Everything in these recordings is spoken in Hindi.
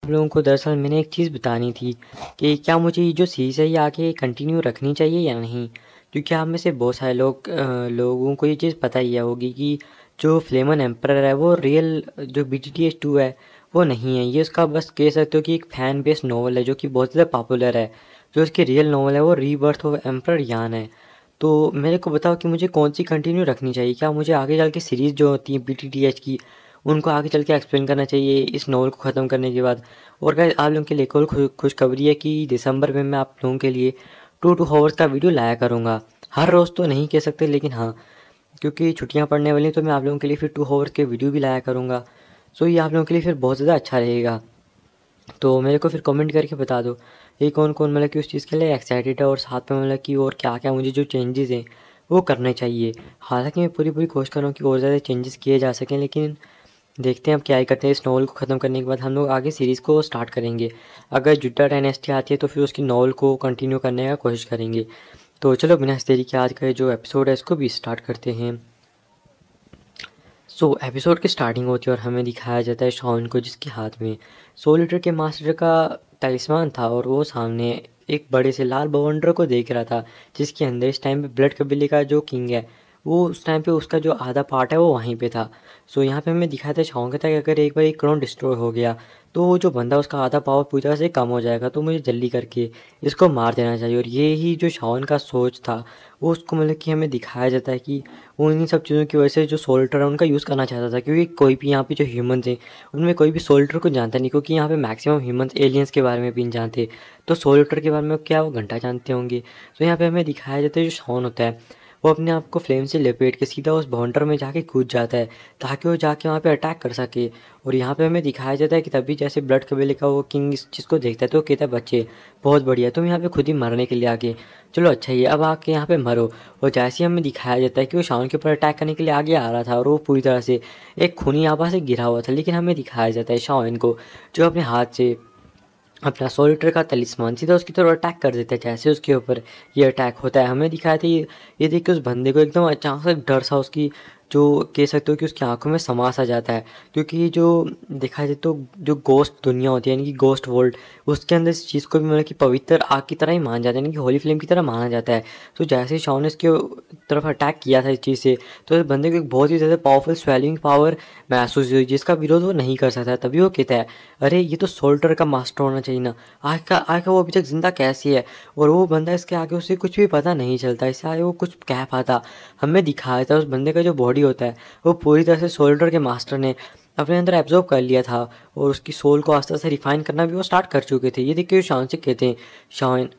आप लोगों को दरअसल मैंने एक चीज़ बतानी थी कि क्या मुझे ये जो सीरीज़ है ये आगे कंटिन्यू रखनी चाहिए या नहीं। क्योंकि आप में से बहुत सारे लोगों को ये चीज़ पता ही है होगी कि जो फ्लेमन एम्परर है वो रियल जो BTTH 2 है वो नहीं है। ये उसका बस कह सकते हो कि एक फ़ैन बेस्ड नॉवल है जो कि बहुत ज़्यादा पॉपुलर है। जो उसकी रियल नॉवल है वो रीबर्थ ऑफ एम्परर यान है। तो मेरे को बताओ कि मुझे कौन सी कंटिन्यू रखनी चाहिए। क्या मुझे आगे चल के सीरीज़ जो होती है BTTH की उनको आगे चल के एक्सप्लेन करना चाहिए इस नॉवल को ख़त्म करने के बाद। और गाइस आप लोगों के लिए एक और खुशखबरी है कि दिसंबर में मैं आप लोगों के लिए 2 2 आवर्स का वीडियो लाया करूँगा। हर रोज़ तो नहीं कह सकते लेकिन हाँ, क्योंकि छुट्टियाँ पड़ने वाली हैं तो मैं आप लोगों के लिए फिर 2 आवर्स के वीडियो भी लाया करूँगा। सो ये आप लोगों के लिए फिर बहुत ज़्यादा अच्छा रहेगा। तो मेरे को फिर कमेंट करके बता दो ये कौन-कौन मतलब कि उस चीज़ के लिए एक्साइटेड है और साथ में मतलब कि और क्या-क्या मुझे जो चेंजेस हैं वो करने चाहिए। हालाँकि मैं पूरी-पूरी कोशिश कर रहा हूँ कि और ज़्यादा चेंजेस किए जा सकें, लेकिन देखते हैं अब क्या ही करते हैं। इस नॉवल को ख़त्म करने के बाद हम लोग आगे सीरीज़ को स्टार्ट करेंगे। अगर जुड्डा डायनेस्टी आती है तो फिर उसकी नॉवल को कंटिन्यू करने का कोशिश करेंगे। तो चलो बिना देरी के आज का ये जो एपिसोड है इसको भी स्टार्ट करते हैं। एपिसोड की स्टार्टिंग होती है और हमें दिखाया जाता है शॉन को जिसके हाथ में सोल ईटर के मास्टर का तलिस्मान था और वो सामने एक बड़े से लाल बवंडर को देख रहा था जिसके अंदर इस टाइम पे ब्लड कबीले का जो किंग है वो उस टाइम पे उसका जो आधा पार्ट है वो वहीं पे था। यहाँ पे हमें दिखाया था शॉन कहता है कि अगर एक बार एक क्लोन डिस्ट्रॉय हो गया तो वो जो बंदा उसका आधा पावर पूरी तरह से कम हो जाएगा, तो मुझे जल्दी करके इसको मार देना चाहिए। और ये ही जो शॉन का सोच था वो उसको मतलब कि हमें दिखाया जाता है कि वो इन्हीं सब चीज़ों की वजह से जो सोल्टर है उनका यूज़ करना चाहता था। क्योंकि कोई भी यहाँ पे जो ह्यूमंस हैं उनमें कोई भी सोल्टर को जानता नहीं, क्योंकि यहाँ पे मैक्सिमम ह्यूमंस एलियंस के बारे में भी नहीं जानते। तो सोल्टर के बारे में क्या वो घंटा जानते होंगे। तो यहाँ पे हमें दिखाया जाता है जो शॉन होता है वो अपने आप को फ्लेम से लपेट के सीधा उस बाउंडर में जाके कूद जाता है ताकि वो जाके वहाँ पे अटैक कर सके। और यहाँ पे हमें दिखाया जाता है कि तभी जैसे ब्लड कबीले का वो किंग इस चीज़ को देखता है तो वो कहता है बच्चे बहुत बढ़िया, तुम यहाँ पे खुद ही मरने के लिए आगे, चलो अच्छा ही है अब आके यहाँ पे मरो। और जैसे ही हमें दिखाया जाता है कि वो शान के ऊपर अटैक करने के लिए आगे आ रहा था और वो पूरी तरह से एक खूनी आभा से घिरा हुआ था, लेकिन हमें दिखाया जाता है शान को जो अपने हाथ से अपना सोलिटर का तलिस्मान सीधा उसकी तरफ अटैक कर देता है। जैसे उसके ऊपर ये अटैक होता है हमें दिखाया था ये देख के उस बंदे को एकदम अचानक से डर सा उसकी जो कह सकते हो कि उसकी आंखों में समा सा जाता है। क्योंकि जो देखा जाए तो जो गोस्ट दुनिया होती है यानी कि गोस्ट वर्ल्ड, उसके अंदर इस चीज़ को भी मतलब कि पवित्र आग की तरह ही माना जाता है, यानी कि होली फ्लेम की तरह माना जाता है। तो जैसे ही शॉन ने इसके तरफ अटैक किया था इस चीज़ से, तो इस बंदे को एक बहुत ही ज़्यादा पावरफुल स्वेलिंग पावर महसूस हुई जिसका विरोध वो नहीं कर सकता। तभी वो कहता है अरे ये तो सोल्टर का मास्टर होना चाहिए ना, आखिर वो अभी तक ज़िंदा कैसी है। और वो बंदा इसके आगे उसे कुछ भी पता नहीं चलता, इससे आगे वो कुछ कह पाता। हमें दिखाया था उस बंदे का जो बॉडी होता है वो पूरी तरह से सोल्डर के मास्टर ने अपने अंदर एब्जॉर्ब कर लिया था और उसकी सोल को आस्ते आस्ते रिफाइन करना भी वो स्टार्ट कर चुके थे। ये देखिए शान से कहते हैं शान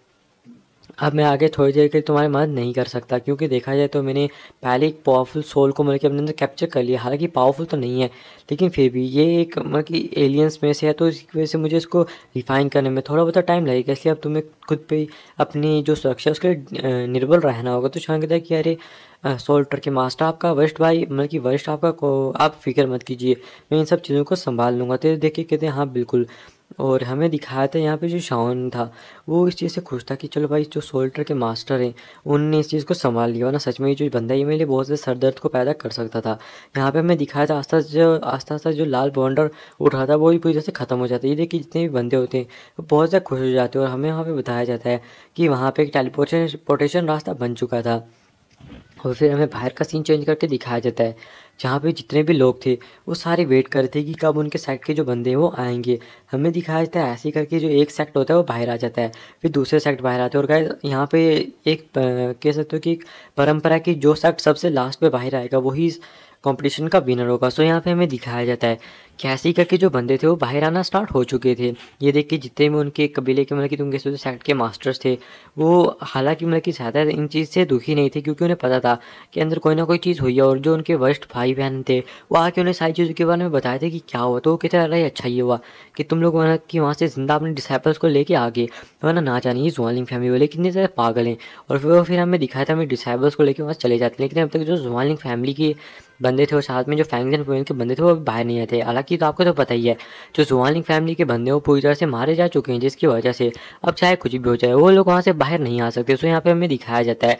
अब मैं आगे थोड़ी देर के लिए तुम्हारी मदद नहीं कर सकता, क्योंकि देखा जाए तो मैंने पहले एक पावरफुल सोल को मतलब कि अपने अंदर कैप्चर कर लिया। हालांकि पावरफुल तो नहीं है लेकिन फिर भी ये एक मतलब कि एलियंस में से है, तो इसकी वजह से मुझे इसको रिफाइन करने में थोड़ा बहुत टाइम लगेगा। इसलिए अब तुम्हें खुद पे ही अपनी जो सुरक्षा है उसके लिए निर्भर रहना होगा। तो शान कहता है कि अरे सोल्टर के मास्टर आपका वरिष्ठ भाई मतलब कि वरिष्ठ आपका को आप फिक्र मत कीजिए, मैं इन सब चीज़ों को संभाल लूँगा। तो देख के कहते हैं हाँ बिल्कुल। और हमें दिखाया था यहाँ पे जो शान था वो इस चीज़ से खुश था कि चलो भाई जो सोल्टर के मास्टर हैं उनने इस चीज़ को संभाल लिया, वरना सच में ये जो बंदा है ये मेरे लिए बहुत ज़्यादा सर दर्द को पैदा कर सकता था। यहाँ पे हमें दिखाया था आस्ता आस्ता जो लाल बॉन्डर उठ रहा था वो भी पूरी तरह से ख़त्म हो जाता है। ये देखिए जितने भी बंदे होते हैं वो बहुत ज़्यादा खुश हो जाते हैं। और हमें वहाँ पे बताया जाता है कि वहाँ पे एक टेलीपोर्टेशन रास्ता बन चुका था। और फिर हमें बाहर का सीन चेंज करके दिखाया जाता है जहाँ पे जितने भी लोग थे वो सारे वेट कर रहे थे कि कब उनके सेक्ट के जो बंदे हैं वो आएंगे। हमें दिखाया जाता है ऐसे ही करके जो एक सेक्ट होता है वो बाहर आ जाता है, फिर दूसरे सेक्ट बाहर आते हैं। और गाइस यहाँ पे एक कह सकते हो कि एक परंपरा की जो सेक्ट सबसे लास्ट पे बाहर आएगा वही इस कंपटीशन का विनर होगा। यहाँ पे हमें दिखाया जाता है कि ऐसे ही करके जो बंदे थे वो बाहर आना स्टार्ट हो चुके थे। ये देख के जितने भी उनके कबीले के मतलब कि तुम कह सकते हो सेक्ट के मास्टर्स थे वो हालांकि मतलब कि ज़्यादा इन चीज़ से दुखी नहीं थे, क्योंकि उन्हें पता था कि अंदर कोई ना कोई चीज़ हुई है। और जो उनके वरिष्ठ भाई बहन थे वो आके उन्हें सारी चीज़ों के बारे में बताए थे कि क्या हुआ। तो वो कहते अरे अच्छा ये हुआ कि तुम लोग वहाँ कि वहाँ से जिंदा अपने डिसाइपल्स को लेके आ गए, वरना ना जानिए जुआलिंग फैमिली वाले कितने ज़्यादा पागल हैं। और फिर हमें दिखाया था हमें डिसाइपल्स को लेके वहाँ चले जाते, लेकिन अब तक जो जुआलिंग फैमिली के बंदे थे और साथ में जो फैंगजन फैमिली के बंदे थे वो अभी बाहर नहीं आए थे। हालांकि तो आपको तो पता ही है जो जुआलिंग फैमिली के बंदे वो पूरी तरह से मारे जा चुके हैं, जिसकी वजह से अब चाहे कुछ भी हो जाए वो लोग वहाँ से बाहर नहीं आ सकते। यहाँ पे हमें दिखाया जाता है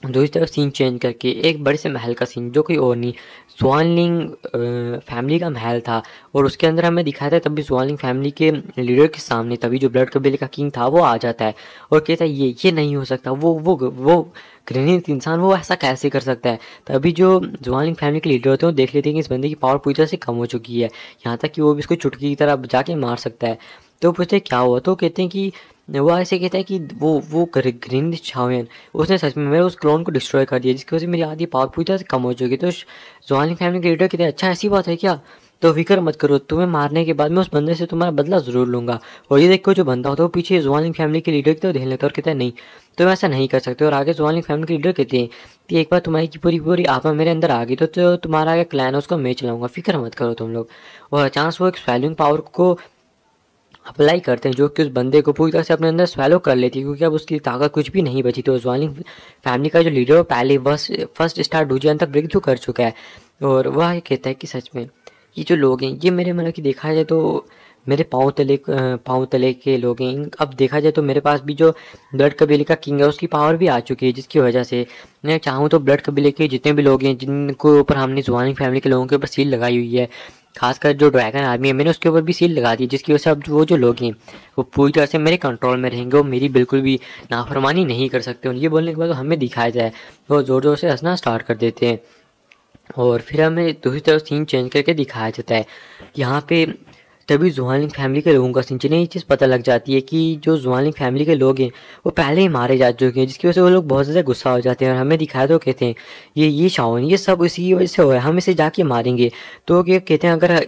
दूसरी तरफ सीन चेंज करके एक बड़े से महल का सीन, जो कोई और नहीं, ज़ुआनलिंग फैमिली का महल था। और उसके अंदर हमें दिखाया था तभी ज़ुआनलिंग फैमिली के लीडर के सामने तभी जो ब्लड कबीले का किंग था वो आ जाता है और कहता है ये नहीं हो सकता, वो घृणित इंसान वो ऐसा कैसे कर सकता है। तभी जो ज़ुआनलिंग फैमिली के लीडर होते हैं वो देख लेते हैं कि इस बंदे की पावर पूरी तरह से कम हो चुकी है, यहाँ तक कि वो भी इसको चुटकी की तरह जाके मार सकता है। तो पूछते हैं क्या हुआ, तो कहते हैं कि वो ऐसे कहता है कि वो ग्रीन शाओयन उसने सच में मेरे उस क्लोन को डिस्ट्रॉय कर दिया, जिसकी वजह से मेरी आधी पावर पूरी तरह से कम हो चुकी है। तो ज़ुआनलिंग फैमिली के लीडर कहते हैं अच्छा ऐसी बात है क्या, तो फिक्र मत करो, तुम्हें मारने के बाद मैं उस बंदे से तुम्हारा बदला ज़रूर लूँगा। और ये देखो जो बंदा होता है वो पीछे ज़ुआनलिंग फैमिली के लीडर की तरफ देख लेता है और कहता है नहीं तुम ऐसा नहीं कर सकते। और आगे ज़ुआनलिंग फैमिली के लीडर कहते हैं कि एक बार तुम्हारी की पूरी आत्मा मेरे अंदर आ गई तो तुम्हारा आगे क्लैन है उसको मैं चलाऊँगा, फिक्र मत करो तुम लोग। और अचानक वो एक स्वैलिंग पावर को अप्लाई करते हैं जो कि उस बंदे को पूरी तरह से अपने अंदर स्वैलो कर लेती है, क्योंकि अब उसकी ताकत कुछ भी नहीं बची। तो ज़ुआनलिंग फैमिली का जो लीडर है पहले बस फर्स्ट स्टार डूजियन तक ब्रेक थ्रू कर चुका है। और वह ये कहता है कि सच में ये जो लोग हैं ये मेरे मतलब कि देखा जाए तो मेरे पाँव तले के लोग हैं। अब देखा जाए तो मेरे पास भी जो ब्लड कबीले का किंग है उसकी पावर भी आ चुकी है, जिसकी वजह से मैं चाहूँ तो ब्लड कबीले के जितने भी लोग हैं जिनको ऊपर हमने ज़ुआनलिंग फैमिली के लोगों के ऊपर सील लगाई हुई है, खासकर जो ड्रैगन आर्मी है मैंने उसके ऊपर भी सील लगा दी, जिसकी वजह से अब वो जो लोग हैं वो पूरी तरह से मेरे कंट्रोल में रहेंगे और मेरी बिल्कुल भी नाफरमानी नहीं कर सकते। और ये बोलने के बाद हमें दिखाया जाए वो ज़ोर ज़ोर से हंसना स्टार्ट कर देते हैं। और फिर हमें दूसरी तरफ सीन चेंज करके दिखाया जाता है यहाँ पे तभी ज़ुआनलिंग फैमिली के लोगों का सीन, जिन्हें ये चीज़ पता लग जाती है कि जो ज़ुआनलिंग फैमिली के लोग हैं वो पहले ही मारे जा चुके हैं, जिसकी वजह से वो लोग बहुत ज़्यादा गुस्सा हो जाते हैं। और हमें दिखाया तो कहते हैं ये शाओन ये सब इसी की वजह से हुआ है, हम इसे जाके मारेंगे। तो ये कहते हैं अगर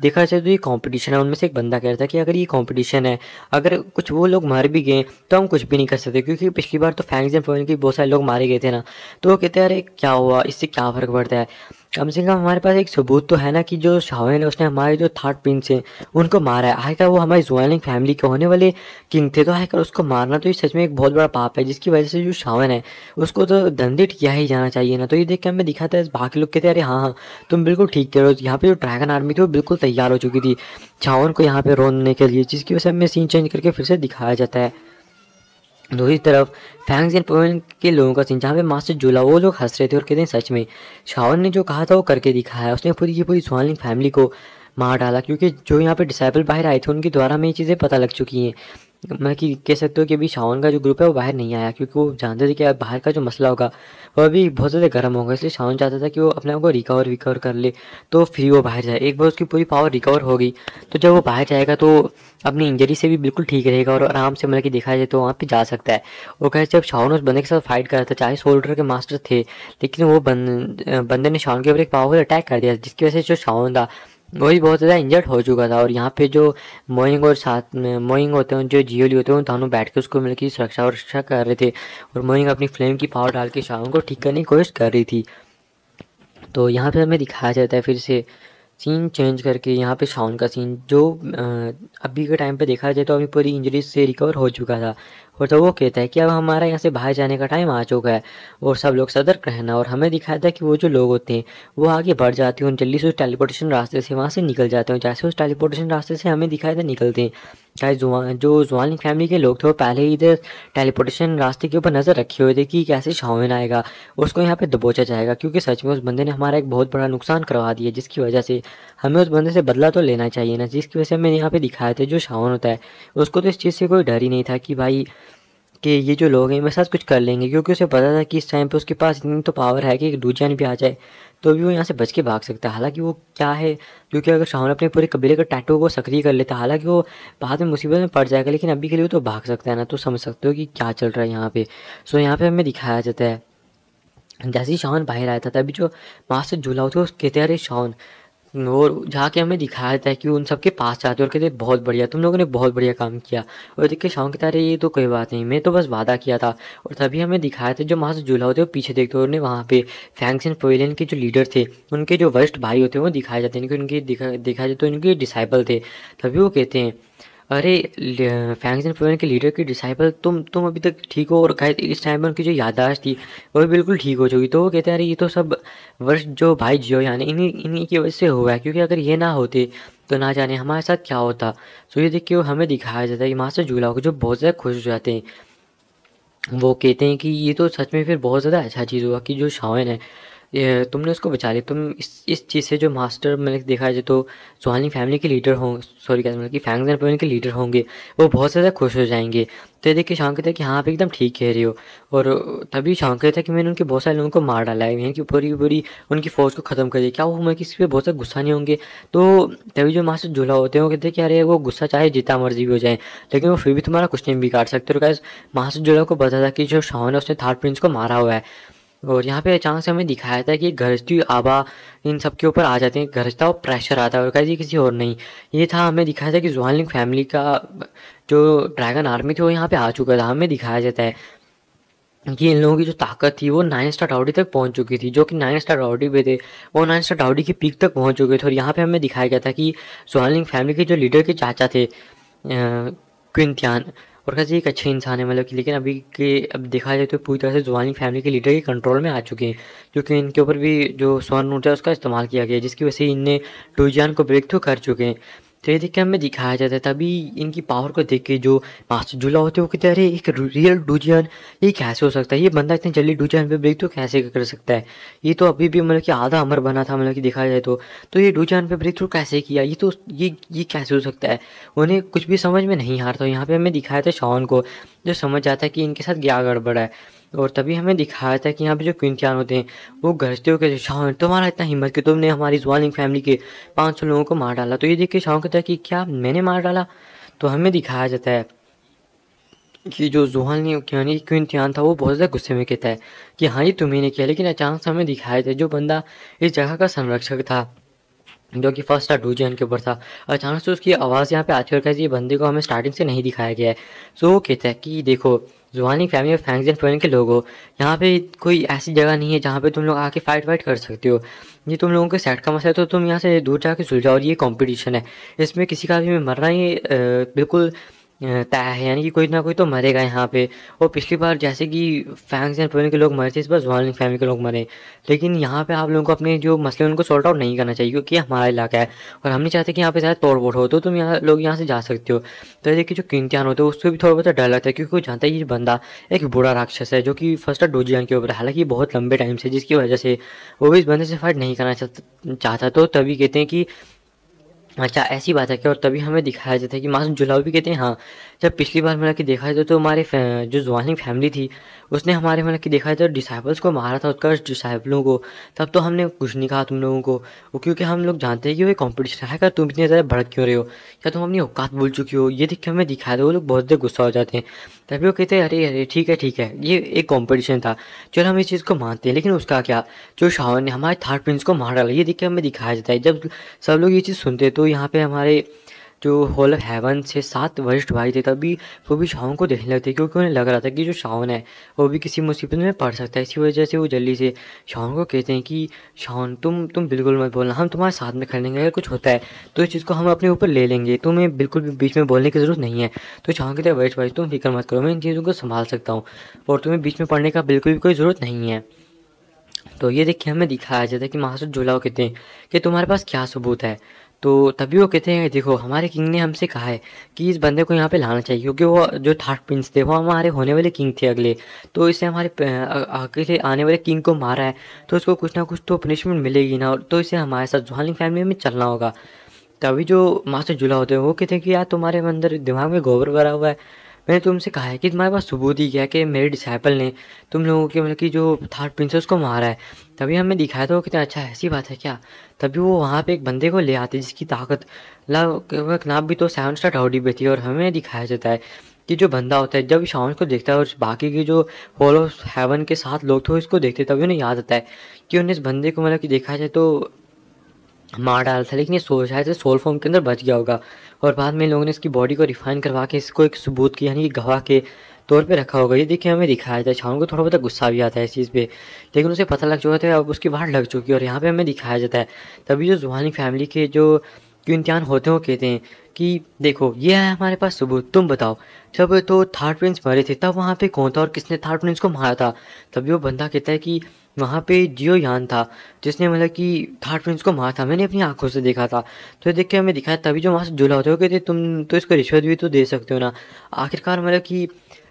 देखा जाए तो ये कंपटीशन है, उनमें से एक बंदा कहता है कि अगर ये कंपटीशन है, अगर कुछ वो लोग मर भी गए तो हम कुछ भी नहीं कर सकते, क्योंकि पिछली बार तो फैंग्स एंड फोन के बहुत सारे लोग मारे गए थे ना। तो वो कहते हैं अरे क्या हुआ, इससे क्या फ़र्क पड़ता है, कम से कम हमारे पास एक सबूत तो है ना कि जो शाओन है उसने हमारे जो थर्ड प्रिंस हैं उनको मारा है। आखिर वो हमारी ज़ुआनलिंग फैमिली के होने वाले किंग थे, तो आखिर उसको मारना तो ये सच में एक बहुत बड़ा पाप है, जिसकी वजह से जो शाओन है उसको तो दंडित किया ही जाना चाहिए ना। तो ये देख के हमें दिखाता है बाकी लोग कहते हैं अरे हाँ हाँ तुम बिल्कुल ठीक कह रहे हो। यहाँ पे जो ड्रैगन आर्मी थी वो बिल्कुल तैयार हो चुकी थी शाओन को यहाँ पे रोकने के लिए, जिसकी वजह से हमें सीन चेंज करके फिर से दिखाया जाता है दूसरी तरफ फैंग्स एंड पवन के लोगों का सीन, जहाँ पे मास्टर झूला वो लोग हंस रहे थे और कहते हैं सच में शाओन ने जो कहा था वो करके दिखाया, उसने पूरी की पूरी ज़ुआनलिंग फैमिली को मार डाला। क्योंकि जो यहाँ पे डिसाइपल बाहर आए थे उनके द्वारा हमें ये चीज़ें पता लग चुकी हैं, मैं कि कह सकते हो कि अभी शाओन का जो ग्रुप है वो बाहर नहीं आया, क्योंकि वो जानते थे कि अब बाहर का जो मसला होगा वो अभी बहुत ज़्यादा गर्म होगा। इसलिए शाओन चाहता था कि वो अपने आप को रिकवर कर ले तो फिर वो बाहर जाए। एक बार उसकी पूरी पावर रिकवर हो गई तो जब वो बाहर जाएगा तो अपनी इंजरी से भी बिल्कुल ठीक रहेगा और आराम से मतलब कि देखा जाए तो वहाँ पे जा सकता है। और कैसे जब शाओन उस बंदे के साथ फाइट कर रहा था, चाहे सोल्डर के मास्टर थे, लेकिन वो बंदे ने शाओन के ऊपर एक पावरफुल अटैक कर दिया, जिसकी वजह से जो शाओन था वही बहुत ज़्यादा इंजर्ड हो चुका था। और यहाँ पे जो मोइंग और साथ में मोइंग होते हैं, जो जियोली होते हैं, उन दोनों बैठ के उसको मिल की सुरक्षा कर रहे थे और मोइंग अपनी फ्लेम की पावर डाल के शाओन को ठीक करने की कोशिश कर रही थी। तो यहाँ पे हमें दिखाया जाता है फिर से सीन चेंज करके यहाँ पे शाओन का सीन, जो अभी के टाइम पे देखा जाए तो अभी पूरी इंजरी से रिकवर हो चुका था। और तो वो कहता है कि अब हमारा यहाँ से बाहर जाने का टाइम आ चुका है और सब लोग सतर्क रहना। और हमें दिखाया था कि वो जो लोग होते हैं वो आगे बढ़ जाते हैं, उन जल्दी से उस टेलीपोर्टेशन रास्ते से वहाँ से निकल जाते हैं। जैसे उस टेलीपोर्टेशन रास्ते से हमें दिखाया था निकलते हैं, चाहे जो ज़ुआनलिंग फैमिली के लोग थे वो पहले ही इधर टेलीपोर्टेशन रास्ते के ऊपर नज़र रखे हुए थे कि कैसे शाओन आएगा उसको यहाँ पे दबोचा जाएगा, क्योंकि सच में उस बंदे ने हमारा एक बहुत बड़ा नुकसान करवा दिया, जिसकी वजह से हमें उस बंदे से बदला तो लेना चाहिए ना। जिसकी वजह से हमें यहाँ पे दिखाया था जो शाओन होता है उसको तो इस चीज़ से कोई डर ही नहीं था कि भाई कि ये जो लोग हैं मेरे साथ कुछ कर लेंगे, क्योंकि उसे पता था कि इस टाइम पे उसके पास इतनी तो पावर है कि डूजान भी आ जाए तो भी वो यहाँ से बच के भाग सकता है। हालांकि वो क्या है, क्योंकि अगर शाओन अपने पूरे कबीले का टैटू को सक्रिय कर लेता, हालांकि वो बाद में मुसीबत में पड़ जाएगा, लेकिन अभी के लिए वो तो भाग सकता है ना। तो समझ सकते हो कि क्या चल रहा है यहाँ पे। सो यहाँ पे हमें दिखाया जाता है जैसे ही शाओन बाहर आया था तभी जो मास्टर झूला होते वो कहते हैं अरे शाओन, और जाके हमें दिखाया जाता है कि उन सबके पास जाते हैं और कहते हैं बहुत बढ़िया, तुम लोगों ने बहुत बढ़िया काम किया। और देख के शाओन कहता है अरे ये तो कोई बात नहीं, मैं तो बस वादा किया था। और तभी हमें दिखाया था जो मास्टर झूला होते हैं वो पीछे देखते हैं, उन्हें वहाँ पे फैंग्स एंड पवेलियन के जो लीडर थे उनके जो वरिष्ठ भाई होते हैं वो दिखाए जाते हैं, उनके देखा जाए तो उनके डिसाइपल थे। तभी वो कहते हैं अरे फैंग्स एंड पवेलियन के लीडर के डिसाइपल तुम अभी तक ठीक हो। और शायद इस टाइम में उनकी जो याददाश्त थी वो भी बिल्कुल ठीक हो चुकी। तो वो कहते हैं अरे ये तो सब वर्ष जो भाई जियो यानी इन्हीं इन्हीं की वजह से हुआ है, क्योंकि अगर ये ना होते तो ना जाने हमारे साथ क्या होता। सो ये देख के वो हमें दिखाया जाता है कि मास्टर झूला को जो बहुत ज़्यादा खुश हो जाते हैं वो कहते हैं कि ये तो सच में फिर बहुत ज़्यादा अच्छा चीज़ हुआ कि जो शाओन है, ये तुमने उसको बचा लिया। तुम इस चीज़ से जो मास्टर मैंने देखा जाए तो सुहानी फैमिली के लीडर हों, सॉरी क्या मतलब कि फैंग्स एंड पवेन के लीडर होंगे, वो बहुत ज़्यादा खुश हो जाएंगे। तो ये देख के शाओन कहता है कि हाँ आप एकदम ठीक कह रही हो। और तभी शाओन कहता है कि मैंने उनके बहुत सारे लोगों को मार डाला है, यानी कि पूरी की पूरी उनकी फ़ौज को ख़त्म कर दिया, क्या वो मैं किसी पे बहुत ज़्यादा गुस्सा नहीं होंगे। तो तभी जो मास्टर झूला होते हैं वो कहते हैं कि अरे वो गुस्सा चाहे जितना मर्जी भी हो जाए, लेकिन वो फिर भी तुम्हारा कुछ नहीं बिगाड़ सकते। और गाइस मास्टर झूला को पता था कि जो शाओन है उसने थर्ड प्रिंस को मारा हुआ है। और यहाँ पे अचानक से हमें दिखाया था कि एक गरजती आभा इन सब के ऊपर आ जाते हैं, गरजता और प्रेशर आता है, और कहा किसी और नहीं, ये था हमें दिखाया था कि जुआनलिंग फैमिली का जो ड्रैगन आर्मी थी वो यहाँ पे आ चुका था। हमें दिखाया जाता है कि इन लोगों की जो ताकत थी वो 9 स्टार डाउडी तक पहुंच चुकी थी, जो कि 9 स्टार डाउडी पे थे, वो 9 स्टार डाउडी की पीक तक पहुंच चुके थे। और यहाँ पे हमें दिखाया गया था कि जुआनलिंग फैमिली के जो लीडर के चाचा थे क्विंतियान, और कैसे एक अच्छे इंसान है मतलब कि, लेकिन अभी के अब देखा जाए तो पूरी तरह से जुआनी फैमिली के लीडर के कंट्रोल में आ चुके हैं, क्योंकि इनके ऊपर भी जो स्वर्ण नोट है उसका इस्तेमाल किया गया है, जिसकी वजह से इनने डोजियान को ब्रेक थ्रू कर चुके हैं। तो ये देख के हमें दिखाया जाता है, तभी इनकी पावर को देख के जो मास्टर जुला होते हैं वो कहते हैं अरे एक रियल डोजियन ये कैसे हो सकता है, ये बंदा इतनी जल्दी डोजियन पे ब्रेक तो कैसे कर सकता है, ये तो अभी भी मतलब कि आधा अमर बना था मतलब कि देखा जाए तो ये डोजियन पे ब्रेक थ्रू कैसे किया, ये तो ये कैसे हो सकता है। उन्हें कुछ भी समझ में नहीं आ रहा था। यहाँ पे हमें दिखाया था शॉन को, जो समझ जाता है कि इनके साथ क्या गड़बड़ है। और तभी हमें दिखाया था कि यहाँ पे जो क्विंटियान होते हैं वो गरजते हो के शाओन तुम्हारा इतना हिम्मत कि तुमने हमारी जुआलिंग फैमिली के 500 लोगों को मार डाला। तो ये देख के शाओन कहता है कि क्या मैंने मार डाला। तो हमें दिखाया जाता है कि जो जुआलिंग यानी क्विंटियान था वो बहुत ज़्यादा गुस्से में कहता है कि हाँ ये तुम्ही ने किया, लेकिन अचानक से हमें दिखाया था जो बंदा इस जगह का संरक्षक था, जो कि फर्स्ट था डोजियन के ऊपर था, अचानक से उसकी आवाज़ यहाँ पे आती है और कहती है बंदे को हमें स्टार्टिंग से नहीं दिखाया गया है। सो वो कहता है कि देखो जुआनी फैमिली और फैंग्स एंड फैन के लोग हो, यहाँ पे कोई ऐसी जगह नहीं है जहाँ पे तुम लोग आके फाइट वाइट कर सकते हो, ये तुम लोगों के सेट का मसला है, तो तुम यहाँ से दूर जाके सुलझाओ। और ये कंपटीशन है, इसमें किसी का भी मरना ये बिल्कुल तय है, यानी कि कोई ना कोई तो मरेगा यहाँ पे। और पिछली बार जैसे कि फैंग्स एंड फैन के लोग मरे थे, इस बार जुआनी फैमिली के लोग मरे, लेकिन यहाँ पे आप लोगों को अपने जो मसले उनको सॉर्ट आउट नहीं करना चाहिए, क्योंकि हमारा इलाका है और हम नहीं चाहते कि यहाँ पे ज़्यादा तोड़ फोड़ हो, तो तुम यहाँ लोग यहाँ से जा सकते हो। तो ये देखिए जो किंतियान होते हैं उससे भी थोड़ा बहुत डर लगता है, क्योंकि वो जानता है ये बंदा एक बुरा राक्षस है जो कि फर्स्ट डोजियन के ऊपर, हालांकि बहुत लंबे टाइम से, जिसकी वजह से वो भी इस बंदे से फाइट नहीं करना चाहता। तो तभी कहते हैं कि अच्छा ऐसी बात है क्या। और तभी हमें दिखाया जाता है कि मासूम जुलाव भी कहते हैं हाँ, जब पिछली बार मतलब कि देखा जाए तो हमारे जो जुआनिंग फैमिली थी उसने हमारे मतलब कि देखा जाए तो डिसाइपल्स को मारा था, उसका डिसाइपलों को, तब तो हमने कुछ नहीं कहा तुम लोगों को, वो क्योंकि हम लोग जानते हैं कि वो कंपटीशन है, कर तुम इतने ज़्यादा भड़क क्यों रहे हो, क्या तुम अपनी औकात भूल चुकी हो। ये देख के हमें दिखाया था, वो लोग बहुत ज़्यादा गुस्सा हो जाते हैं। तभी वो कहते हैं अरे अरे ठीक है ये एक कॉम्पिटिशन था, चलो हम इस चीज़ को मानते हैं, लेकिन उसका क्या, जो शावन ने हमारे थर्ड प्रिंस को मार डाला, ये देख के हमें दिखाया जाता है। जब सब लोग ये चीज़ सुनते तो यहाँ पे हमारे जो होल ऑफ हेवन से 7 वरिष्ठ भाई थे, तभी वो भी शाओन को देखने लगते, क्योंकि उन्हें लग रहा था कि जो शाओन है वो भी किसी मुसीबत में पड़ सकता है। इसी वजह से वो जल्दी से शाओन को कहते हैं कि शाओन तुम बिल्कुल मत बोलना, हम तुम्हारे साथ में खड़े रहेंगे, अगर कुछ होता है तो इस चीज़ को हम अपने ऊपर ले लेंगे, तुम्हें बिल्कुल भी बीच में बोलने की ज़रूरत नहीं है। तो शाओन कहते हैं वरिष्ठ भाई तुम फिक्र मत करो, मैं इन चीज़ों को संभाल सकता हूँ और तुम्हें बीच में पड़ने का बिल्कुल भी कोई ज़रूरत नहीं है। तो ये देखिए हमें दिखाया जाता है कि मास्टर जुलाओ कहते हैं कि तुम्हारे पास क्या सबूत है। तो तभी वो कहते हैं देखो हमारे किंग ने हमसे कहा है कि इस बंदे को यहाँ पे लाना चाहिए, क्योंकि वो जो थर्ड प्रिंस थे वो हमारे होने वाले किंग थे अगले, तो इससे हमारे अगले आने वाले किंग को मारा है, तो उसको कुछ ना कुछ तो पनिशमेंट मिलेगी ना, तो इसे हमारे साथ जुहालिंग फैमिली में चलना होगा। तभी जो मास्टर जुला होते हैं वो कहते हैं कि यार तुम्हारे अंदर दिमाग में गोबर भरा हुआ है, मैंने तुमसे कहा है कि तुम्हारे पास सबूत ही क्या है कि मेरे डिसाइपल ने तुम लोगों के मतलब कि जो थर्ड प्रिंसेस को मारा है। तभी हमें दिखाया था वो कितना अच्छा ऐसी बात है क्या। तभी वो वहाँ पे एक बंदे को ले आते जिसकी ताकत नाम भी तो 7 स्टार डाउडी पे थी। और हमें दिखाया जाता है कि जो बंदा होता है जब शाउन को देखता है और बाकी के जो हॉल ऑफ हेवन के 7 लोग थे वो इसको देखते, तभी उन्हें याद आता है कि उन्हें इस बंदे को मतलब कि देखा जाए तो मार डाला था, लेकिन ये शायद से सोल फॉर्म के अंदर बच गया होगा, और बाद में इन लोगों ने इसकी बॉडी को रिफाइन करवा के इसको एक सबूत की यानी कि गवाह के तौर पे रखा होगा। ये देखिए हमें दिखाया जाता है, शाम को थोड़ा बहुत गुस्सा भी आता है इस चीज़ पे, लेकिन उसे पता लग चुका था अब उसकी बाहर लग चुकी है। और यहाँ पे हमें दिखाया जाता है तभी जो जुहानी फैमिली के जो इम्तिहान होते हैं वो कहते हैं कि देखो ये है हमारे पास सबूत, तुम बताओ जब तो थर्ड प्रिंस मरे थे तब वहाँ पे कौन था और किसने थर्ड प्रिंस को मारा था। तभी वो बंदा कहता है कि वहाँ पे जियो यान था जिसने मतलब कि थर्ड प्रिंस को मारा था, मैंने अपनी आंखों से देखा था। तो देख के हमें दिखाया, तभी जो वहाँ से जुला होता है वो कहते तुम तो इसको रिश्वत भी तो दे सकते हो ना। आखिरकार मतलब कि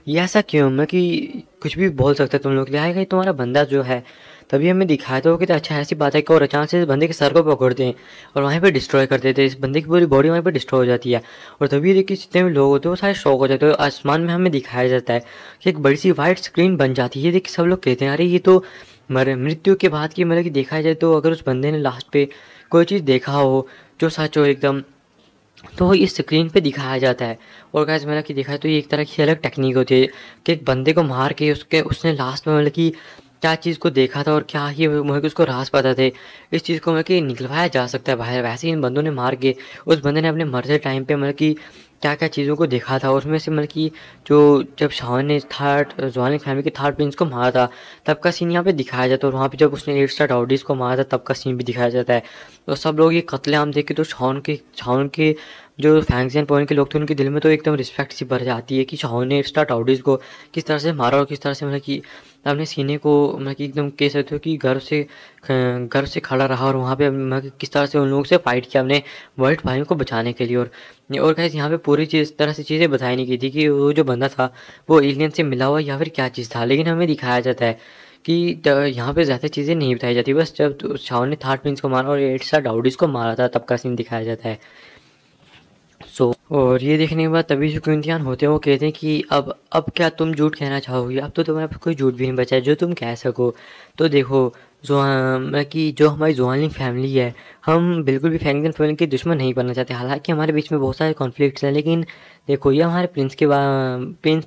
ये ऐसा क्यों? मैं कि कुछ भी बोल सकता है तुम लोग के लिए, हाय भाई तुम्हारा बंदा जो है, तभी हमें दिखाया था वो कितना अच्छा ऐसी बात है कि और अचानक से इस बंदे के सर को पकड़ते हैं और वहीं पे डिस्ट्रॉय कर देते हैं, इस बंदे की पूरी बॉडी वहीं पे डिस्ट्रॉय हो जाती है। और तभी देखिए जितने भी लोग होते हैं वो सारे शॉक हो जाते हैं। आसमान में हमें दिखाया जाता है कि एक बड़ी सी वाइट स्क्रीन बन जाती है। ये देख के सब लोग कहते हैं अरे ये तो मृत्यु के बाद की, मतलब कि देखा जाए तो अगर उस बंदे ने लास्ट पे कोई चीज़ देखा हो जो सच हो एकदम, तो वो इस स्क्रीन पे दिखाया जाता है। और गाइस मैंने कि देखा है तो ये एक तरह की अलग टेक्निक होती है कि एक बंदे को मार के उसने लास्ट में मतलब कि क्या चीज़ को देखा था और क्या ये मतलब कि उसको राज पता थे, इस चीज़ को मतलब कि निकलवाया जा सकता है बाहर। वैसे ही इन बंदों ने मार के उस बंदे ने अपने मरते टाइम पे मतलब कि क्या क्या चीज़ों को देखा था उसमें से, मतलब कि जो जब शावन ने थर्ड ज्वाइनिंग फैमिली के थर्ड प्रिंस को मारा था तब का सीन यहाँ पे दिखाया जाता है। और वहाँ पे जब उसने 8 स्टार डाउडीज को मारा था तब का सीन भी दिखाया जाता है। तो सब लोग ये कत्लेआम देख के तो शावन के जो फैंक्स पॉइंट के लोग थे उनके दिल में तो एकदम रिस्पेक्ट सी भर जाती है कि शाओन ने स्टार टाउडीज को किस तरह से मारा और किस तरह से मतलब कि अपने सीने को मतलब कि एकदम कह सकते हो कि घर से खड़ा रहा और वहाँ पे मतलब कि किस तरह से उन लोगों से फाइट किया अपने वर्ल्ड भाइयों को बचाने के लिए। और गाइस यहाँ पे पूरी चीज़ तरह से चीज़ें बताई नहीं की थी कि वो जो बंदा था वो एलियन से मिला हुआ या फिर क्या चीज़ था, लेकिन हमें दिखाया जाता है कि यहाँ पे ज़्यादा चीज़ें नहीं बताई जाती। बस जब शाओन ने थर्ड प्रिंस को मारा और 8 स्टार डाउडीज को मारा था तब का सीन दिखाया जाता है। और ये देखने के बाद तभी जो क्विंतियान होते हैं वो कहते हैं कि अब क्या तुम झूठ कहना चाहोगे, अब तो तुम्हारे पास कोई झूठ भी नहीं बचा है जो तुम कह सको। तो देखो जो मतलब कि जो हमारी जुआनिंग फैमिली है, हम बिल्कुल भी फैंगन फैमिली के दुश्मन नहीं बनना चाहते। हालांकि हमारे बीच में बहुत सारे कॉन्फ्लिक्ट्स हैं, लेकिन देखो ये हमारे प्रिंस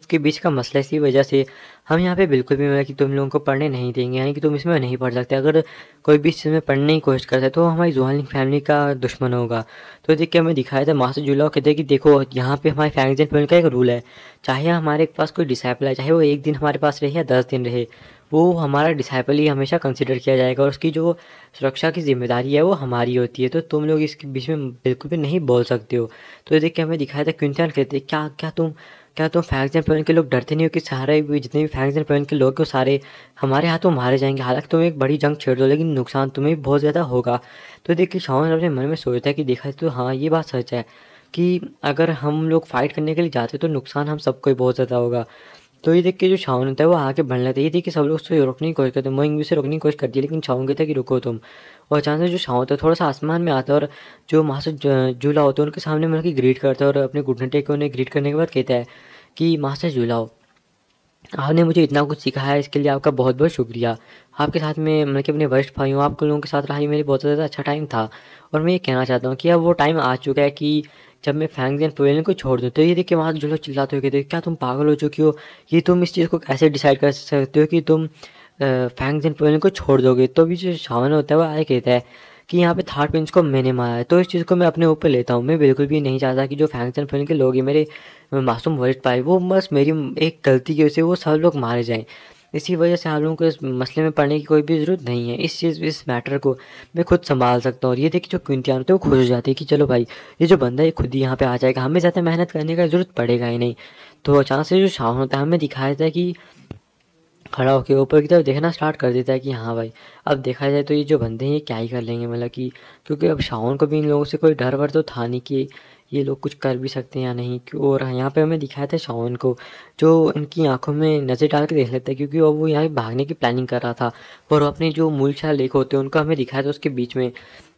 के बीच का मसला है। इसी वजह से हम यहाँ पे बिल्कुल भी मतलब कि तुम लोगों को पढ़ने नहीं देंगे, यानी कि तुम इसमें नहीं पढ़ सकते। अगर कोई भी चीज़ में पढ़ने की कोशिश करता है तो हमारी जुआनिंग फैमिली का दुश्मन होगा। तो देख के हमें दिखाया था मास्टर जूलाओ कहते हैं कि देखो यहाँ पे हमारे फैंगजन फैमिली का एक रूल है, चाहे हमारे पास कोई डिसाइपल है, चाहे वो 1 दिन हमारे पास रहे या 10 दिन रहे, वो हमारा डिसाइपल ही हमेशा कंसिडर किया जाएगा और उसकी जो सुरक्षा की जिम्मेदारी है वो हमारी होती है। तो तुम लोग इसके बीच में बिल्कुल भी नहीं बोल सकते हो। तो ये देख के हमें दिखाया था क्विंटन कहते क्या तुम फैंक्स एंड पेन के लोग डरते नहीं हो कि सारे भी जितने भी फैंक्स एंड पेन के लोग हैं वो सारे हमारे हाथों मारे जाएंगे। हालांकि तुम एक बड़ी जंग छेड़ दो लेकिन नुकसान तुम्हें भी बहुत ज़्यादा होगा। तो देखिए शाओन अपने मन में सोचता है कि देखा तो हाँ ये बात सच है कि अगर हम लोग फाइट करने के लिए जाते तो नुकसान हम सबको ही बहुत ज़्यादा होगा। तो ये देख के जो शाओन होता है वो आगे बढ़ने लगता है। ये देख के सब लोग उससे रोकने की कोशिश करते हैं, मोइंग भी से रोकने की कोशिश करती है, लेकिन शाओन कहता है कि रुको तुम। और अचानक से जो शाओन होता है थोड़ा सा आसमान में आता है और जो मास्टर जूला होते हैं उनके सामने मतलब कि ग्रीट करता है और अपने घुटने टेक के उन्हें ग्रीट करने के बाद कहता है कि मास्टर जूलाओ, आपने मुझे इतना कुछ सिखाया है इसके लिए आपका बहुत बहुत शुक्रिया। आपके साथ में मतलब कि अपने वरिष्ठ भाइयों आप लोगों के साथ रहा ये मेरे बहुत ज़्यादा अच्छा टाइम था। और मैं ये कहना चाहता हूँ कि अब वो टाइम आ चुका है कि जब मैं फैंग्स एंड पवेलियन को छोड़ दूँ। तो ये देख के वहाँ जो लोग चिल्लाते हुए कहते क्या तुम पागल हो चुकी हो, ये तुम इस चीज़ को कैसे डिसाइड कर सकते हो कि तुम फैंग्स एंड पवेलियन को छोड़ दोगे। तो भी जो शावन होता है वो आए कहता है कि यहाँ पे थर्ड प्रिंस को मैंने मारा है तो इस चीज़ को मैं अपने ऊपर लेता हूँ। मैं बिल्कुल भी नहीं चाहता कि जो फैंक्स एंड पवेलियन के लोग हैं मेरे मासूम वरिष्ठ भाई, वो बस मेरी एक गलती की वजह से वो सब लोग मारे जाएं। इसी वजह से आप लोगों को इस मसले में पड़ने की कोई भी ज़रूरत नहीं है। इस मैटर को मैं खुद संभाल सकता हूँ। और ये देखिए जो क्विंटियान होते हैं वो खुश हो जाती है कि चलो भाई ये जो बंदा है खुद ही यहाँ पे आ जाएगा, हमें ज़्यादा मेहनत करने का ज़रूरत पड़ेगा ही नहीं। तो अचानक से जो शाम होता है हमें दिखाया जाता है कि खड़ा होके ऊपर की तरफ देखना स्टार्ट कर देता है कि हाँ भाई अब देखा जाए तो ये जो बंदे हैं ये क्या ही कर लेंगे, मतलब कि क्योंकि अब शाओन को भी इन लोगों से कोई डर वर तो था नहीं कि ये लोग कुछ कर भी सकते हैं या नहीं। और यहाँ पे हमें दिखाया था शाओन को जो इनकी आंखों में नज़र डाल के देख लेता है, क्योंकि अब वो यहाँ भागने की प्लानिंग कर रहा था। और अपने जो मूलशाह लेक होते हैं उनको हमें दिखाया था उसके बीच में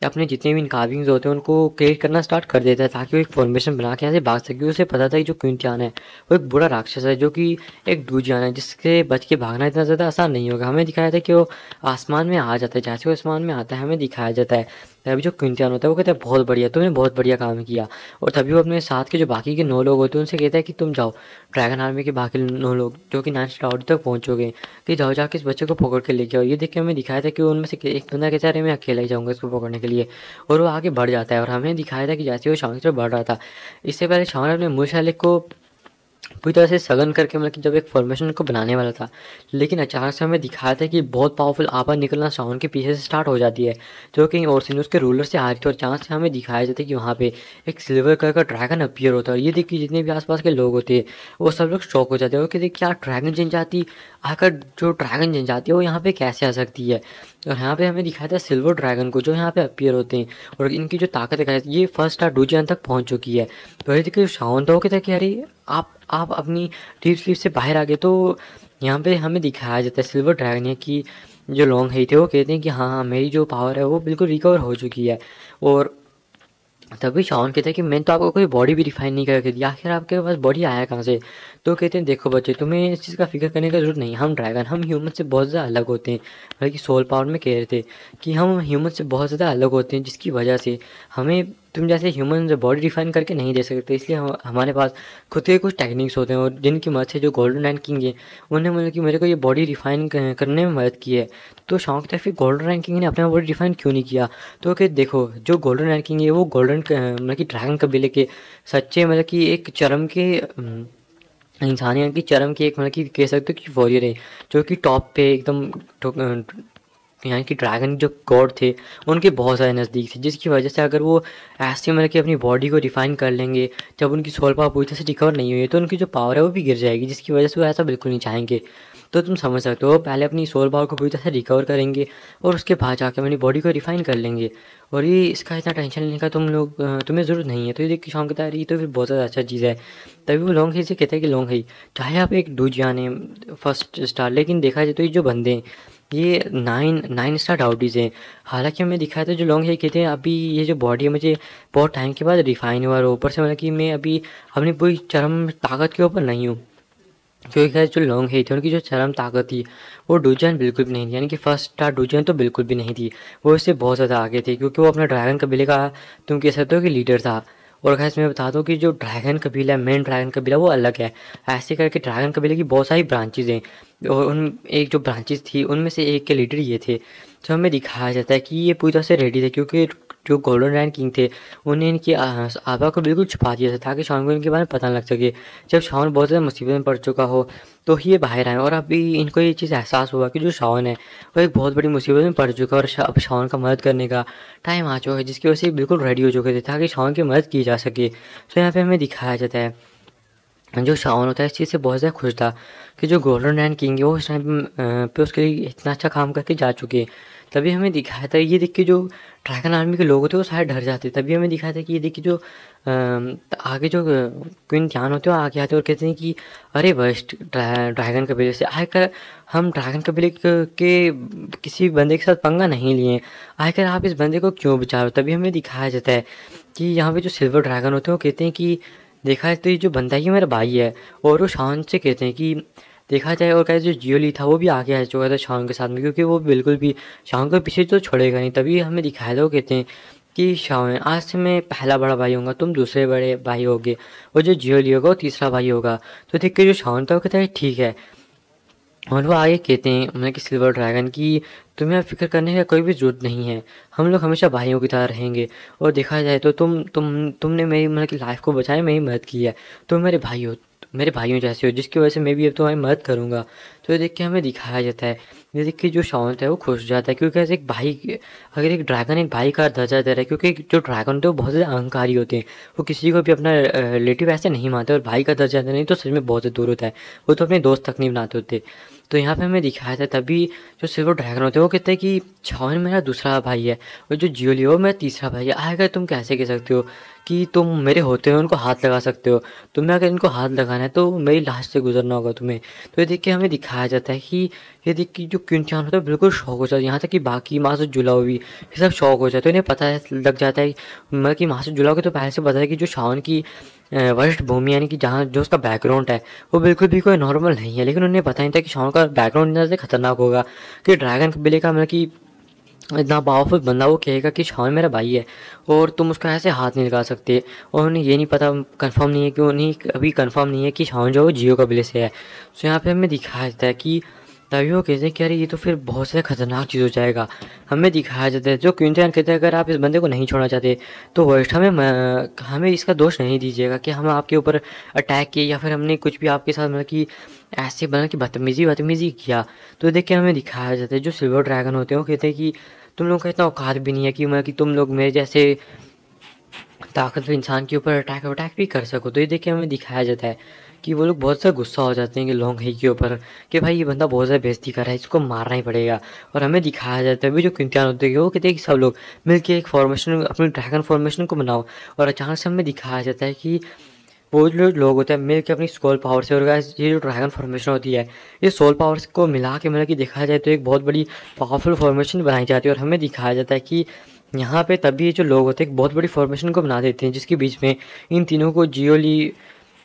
अपने जितने भी इनकार्विंग्स होते हैं उनको क्रिएट करना स्टार्ट कर देता है ताकि वो एक फॉर्मेशन बना के यहाँ से भाग सके। उसे पता था कि जो क्विंटियान है वो एक बुरा राक्षस है जो कि एक डूजियान है जिसके बच के भागना इतना ज़्यादा आसान नहीं होगा। हमें दिखाया था कि वो आसमान में आ जाता है, जैसे वो आसमान में आता है हमें दिखाया जाता है तभी जो क्विंटियान होता है वो कहता है बहुत बढ़िया, तुमने बहुत बढ़िया काम किया। और तभी वो अपने साथ के जो बाकी के 9 लोग होते हैं उनसे कहता है कि तुम जाओ ड्रैगन आर्मी के बाकी 9 लोग जो कि 9 स्टार तक पहुँचोगे कि जाओ जाके इस बच्चे को पकड़ के लेके आओ। ये देख के हमें दिखाया था कि उनमें से एक बंदा कहता है अरे मैं अकेला ही जाऊँगा इसको पकड़ने के लिए, और वो आगे बढ़ जाता है। और हमें दिखाया था कि जैसे वो शाम की तरफ बढ़ रहा था इससे पहले शाम ने अपने मूलशाले को पूरी तरह से सघन करके मतलब कि जब एक फॉर्मेशन को बनाने वाला था, लेकिन अचानक से हमें दिखाया था कि बहुत पावरफुल आवाज़ निकलना साउन के पीछे से स्टार्ट हो जाती है जो कि ओरसिनुस के रूलर से आ रही थी। और अचानक से हमें दिखाया जाता है कि वहाँ पे एक सिल्वर कलर का ड्रैगन अपीयर होता है। और ये देखिए जितने भी आसपास के लोग होते हैं वो सब लोग शॉक हो जाते हैं और कहते क्या ड्रैगन जनजाति आकर जो ड्रैगन जनजाति है वो यहाँ पे कैसे आ सकती है। और यहाँ पे हमें दिखाया था सिल्वर ड्रैगन को जो यहाँ पे अपीयर होते हैं, और इनकी जो ताकत दिखाई ये फर्स्ट स्टार डूजियन तक पहुँच चुकी है। तो ये देखिए शाओन तो कहता है कि अरे आप अपनी डीप स्लीप से बाहर आ गए। तो यहाँ पे हमें दिखाया जाता है सिल्वर ड्रैगन है कि जो लॉन्ग है थे वो कहते हैं कि हाँ मेरी जो पावर है वो बिल्कुल रिकवर हो चुकी है। और तभी शाओन कहता है कि मैंने तो आपको कोई बॉडी भी रिफाइन नहीं करके दी, आखिर आपके पास बॉडी आया कहाँ से। तो कहते हैं देखो बच्चे तुम्हें इस चीज़ का फिक्र करने की जरूरत नहीं, हम ड्रैगन हम ह्यूमन से बहुत ज़्यादा अलग होते हैं। बल्कि सोल पावर में कह रहे थे कि हम ह्यूमन से बहुत ज़्यादा अलग होते हैं, जिसकी वजह से हमें तुम जैसे ह्यूमन बॉडी रिफाइन करके नहीं दे सकते। इसलिए हमारे पास खुद के कुछ टेक्निक्स होते हैं, और जिनकी मदद से जो गोल्डन रैंक किंग है उन्हें मतलब कि मेरे को ये बॉडी रिफाइन करने में मदद की है। तो शौक था फिर गोल्डन रैंक किंग ने अपना बॉडी रिफाइन क्यों नहीं किया। तो कि देखो जो गोल्डन रैंक किंग है वो गोल्डन मतलब कि ड्रैगन कबीले के सच्चे मतलब कि एक चरम के इंसानियत की चरम की एक मतलब कि कह सकते हो कि वॉरियर है, जो कि टॉप पे एकदम यहाँ की ड्रैगन जो गॉड थे उनके बहुत सारे नज़दीक थे, जिसकी वजह से अगर वो ऐसे मतलब कि अपनी बॉडी को रिफाइन कर लेंगे, जब उनकी सोल पावर पूरी तरह से रिकवर नहीं हुई तो उनकी जो पावर है वो भी गिर जाएगी, जिसकी वजह से वो ऐसा बिल्कुल नहीं चाहेंगे। तो तुम समझ सकते हो पहले अपनी सोल पावर को पूरी तरह से रिकवर करेंगे और उसके बाद जाकर अपनी बॉडी को रिफाइन कर लेंगे। और ये इसका इतना टेंशन लेने का तुम्हें ज़रूरत नहीं है। तो ये देख के शाम कहता है ये तो फिर बहुत ज़्यादा अच्छा चीज़ है। तभी वो लॉन्ग ही से कहता है कि लॉन्ग ही चाहे आप एक डूजियान है फर्स्ट स्टार, लेकिन देखा जाए तो ये जो बंदे हैं ये 9 स्टार डाउटीज़ हैं। हालांकि हमें दिखाया था जो लॉन्ग है कहते हैं अभी ये जो बॉडी है मुझे बहुत टाइम के बाद रिफाइन हुआ, और ऊपर से मतलब कि मैं अभी अपनी पूरी चरम ताकत के ऊपर नहीं हूँ। क्योंकि खैर जो लॉन्ग है थे उनकी जो चरम ताकत थी वो डूजन बिल्कुल भी नहीं थी, यानी कि फर्स्ट स्टार डूजन तो बिल्कुल भी नहीं थी, वो इससे बहुत ज़्यादा आगे थे, क्योंकि वो अपना ड्रैगन कबीले का तुम कह सकते हो कि लीडर था। और खैर मैं बता दूं कि जो ड्रैगन कबीला है मेन ड्रैगन कबीला वो अलग है। ऐसे करके ड्रैगन कबीले की बहुत सारी ब्रांचेज हैं, और उन एक जो ब्रांचेज थी उनमें से एक के लीडर ये थे। तो हमें दिखाया जाता है कि ये पूरी तरह से रेडी थे, क्योंकि जो गोल्डन रैन किंग थे उन्हें इनकी आभा को बिल्कुल छुपा दिया था ताकि शान को इनके बारे में पता न लग सके। जब शान बहुत ज़्यादा मुसीबत में पड़ चुका हो तो ये बाहर आए, और अभी इनको ये चीज़ एहसास हुआ कि जो शान है वो एक बहुत बड़ी मुसीबत में पड़ चुका है, और अब शान का मदद करने का टाइम आ चुका है, जिसकी वजह से बिल्कुल रेडी हो चुके थे ताकि शान की मदद की जा सके। तो यहाँ पे हमें दिखाया जाता है जो शाओन होता है इस चीज़ से बहुत ज़्यादा खुश था कि जो गोल्डन रैन किंग है वो उस टाइम पे उसके लिए इतना अच्छा काम करके जा चुके हैं। तभी हमें दिखाया था ये देख के जो ड्रैगन आर्मी के लोग होते हैं वो शायद डर जाते। तभी हमें दिखाया था कि ये देख के जो आगे जो क्वीन ध्यान होते हैं वो आगे आते हैं और कहते हैं कि अरे वेस्ट ड्रैगन कबीले से आकर हम ड्रैगन कबीले के किसी बंदे के साथ पंगा नहीं लिए, आकर आप इस बंदे को क्यों बचाओ। तभी हमें दिखाया जाता है कि यहाँ पे जो सिल्वर ड्रैगन होते हैं वो कहते हैं कि देखा है तो ये जो बंदा है ये मेरा भाई है। और वो शान से कहते हैं कि देखा जाए, और कहते जो जियोली था वो भी आगे आ चुका था शान के साथ में, क्योंकि वो बिल्कुल भी शान को पीछे तो छोड़ेगा नहीं। तभी हमें दिखाया था वो कहते हैं कि शान आज से मैं पहला बड़ा भाई होगा, तुम दूसरे बड़े भाई होगे, और जो जियोली होगा वो तीसरा भाई होगा। तो देख के जो शान था वो कहता है ठीक है। और वो आगे कहते हैं मतलब कि सिल्वर ड्रैगन की तुम्हें फिक्र करने का कोई भी ज़रूरत नहीं है, हम लोग हमेशा भाइयों की तरह रहेंगे। और देखा जाए तो तुमने मेरी मतलब कि लाइफ को बचाने में ही मदद की है, तुम मेरे भाई हो, मेरे भाइयों जैसे हो, जिसकी वजह से मैं भी अब तुम्हारी मदद करूँगा। तो ये देख के हमें दिखाया जाता है, ये देख के जो शांत है वो खुश हो जाता है, क्योंकि ऐसे एक भाई अगर एक ड्रैगन एक भाई का दर्जा दे रहा है, क्योंकि जो ड्रैगन होते हैं वो बहुत ज़्यादा अहंकारी होते हैं, वो किसी को भी अपना रिलेटिव ऐसे नहीं मानते, और भाई का दर्जा देना नहीं तो सच में बहुत दूर होता है, वो तो अपने दोस्त तक नहीं बनाते होते। तो यहाँ पे हमें दिखाया था तभी जो सिल्वर ड्रैगन होते हैं वो कहते हैं कि छावन मेरा दूसरा भाई है, और जो जियोलियो मेरा तीसरा भाई है। आएगा तुम कैसे कह सकते हो कि तुम मेरे होते हुए उनको हाथ लगा सकते हो, तुम्हें अगर इनको हाथ लगाना है तो मेरी लाश से गुजरना होगा तुम्हें। तो ये देख के हमें दिखाया जाता है कि ये देख के जो क्विंटियान होता है बिल्कुल शौक हो जाता है, यहाँ तक कि बाकी मासूद जुलाओ भी ये सब शौक हो जाता है। तो इन्हें पता है लग जाता है मतलब कि मासूद जुलाओ के तो पहले से पता है कि जो शावन की वरिष्ठ भूमि यानी कि जहाँ जो उसका बैकग्राउंड है वो बिल्कुल भी कोई नॉर्मल नहीं है। लेकिन उन्हें पता नहीं था कि शावन का बैकग्राउंड इतना ज़्यादा खतरनाक होगा कि ड्रैगन कबीले का मतलब कि इतना पावरफुल बंदा वो कहेगा कि शान मेरा भाई है और तुम उसका ऐसे हाथ नहीं लगा सकते। और उन्हें ये नहीं पता, कंफर्म नहीं है कि उन्हें अभी कंफर्म नहीं है कि शान जो है वो जियो कबीले से है। तो यहाँ पे हमें दिखाया जाता है कि तभी वो कहते हैं कि अरे ये तो फिर बहुत ज़्यादा खतरनाक चीज़ हो जाएगा। हमें दिखाया जाता है जो क्विंटन कहते हैं अगर आप इस बंदे को नहीं छोड़ना चाहते तो वर्स्ट हमें इसका दोष नहीं दीजिएगा कि हम आपके ऊपर अटैक किए या फिर हमने कुछ भी आपके साथ मतलब कि ऐसे बना कि बदतमीज़ी किया। तो देख के हमें दिखाया जाता है जो सिल्वर ड्रैगन होते हैं वो कहते हैं कि तुम लोगों का इतना औकात भी नहीं है कि मतलब कि तुम लोग मेरे जैसे ताकतवर इंसान के ऊपर अटैक वटैक भी कर सको। तो ये देख के हमें दिखाया जाता है कि वो लोग बहुत ज़्यादा गुस्सा हो जाते हैं कि लॉन्ग हे के ऊपर, कि भाई ये बंदा बहुत ज़्यादा बेइज्जती कर रहा है, इसको मारना ही पड़ेगा। और हमें दिखाया जाता है भी जो क्विंटियान होते हैं वो कहते हैं कि सब लोग मिलके एक फॉर्मेशन, अपनी ड्रैगन फॉर्मेशन को बनाओ। और अचानक से हमें दिखाया जाता है कि वो जो लोग होते हैं मिल के अपनी सोल पावर से, और गाइस ये जो ड्रैगन फॉर्मेशन होती है, ये सोल पावर्स को मिला के मतलब कि देखा जाए तो एक बहुत बड़ी पावरफुल फॉर्मेशन बनाई जाती है। और हमें दिखाया जाता है कि यहाँ पे तभी ये जो लोग होते हैं एक बहुत बड़ी फॉर्मेशन को बना देते हैं, जिसके बीच में इन तीनों को जियोली,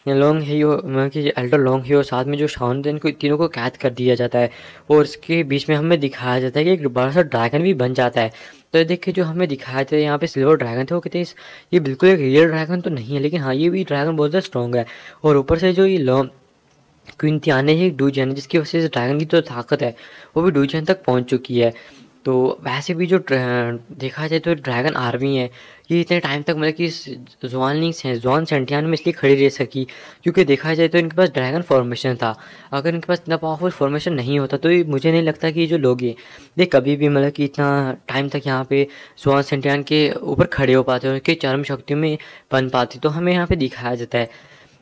लॉन्ग हेयो मतलब कि एल्डर लॉन्ग हेयो साथ में जो शाओन थे, इनको तीनों को कैद कर दिया जाता है। और इसके बीच में हमें दिखाया जाता है कि एक बड़ा सा ड्रैगन भी बन जाता है। तो ये देखिए जो हमें दिखाया जाता है यहाँ पे सिल्वर ड्रैगन थे, वो कहते हैं ये बिल्कुल एक रियल ड्रैगन तो नहीं है, लेकिन हाँ ये भी ड्रैगन बहुत ज़्यादा स्ट्रॉन्ग है। और ऊपर से जो ये लॉन्ग क्विंटियाने ही डूजन है, जिसकी वजह से ड्रैगन की जो ताकत है वो भी डूजन तक पहुंच चुकी है। तो वैसे भी जो देखा जाए तो ड्रैगन आर्मी है, ये इतने टाइम तक मतलब कि जॉन सेंटियान में इसलिए खड़ी रह सकी क्योंकि देखा जाए तो इनके पास ड्रैगन फॉर्मेशन था। अगर इनके पास इतना पावरफुल फॉर्मेशन नहीं होता तो ये मुझे नहीं लगता कि ये जो लोग हैं ये कभी भी मतलब कि इतना टाइम तक यहाँ पे जॉन सेंटियान के ऊपर खड़े हो पाते और उनकी चरम शक्तियों में बन पाते। तो हमें यहाँ पे दिखाया जाता है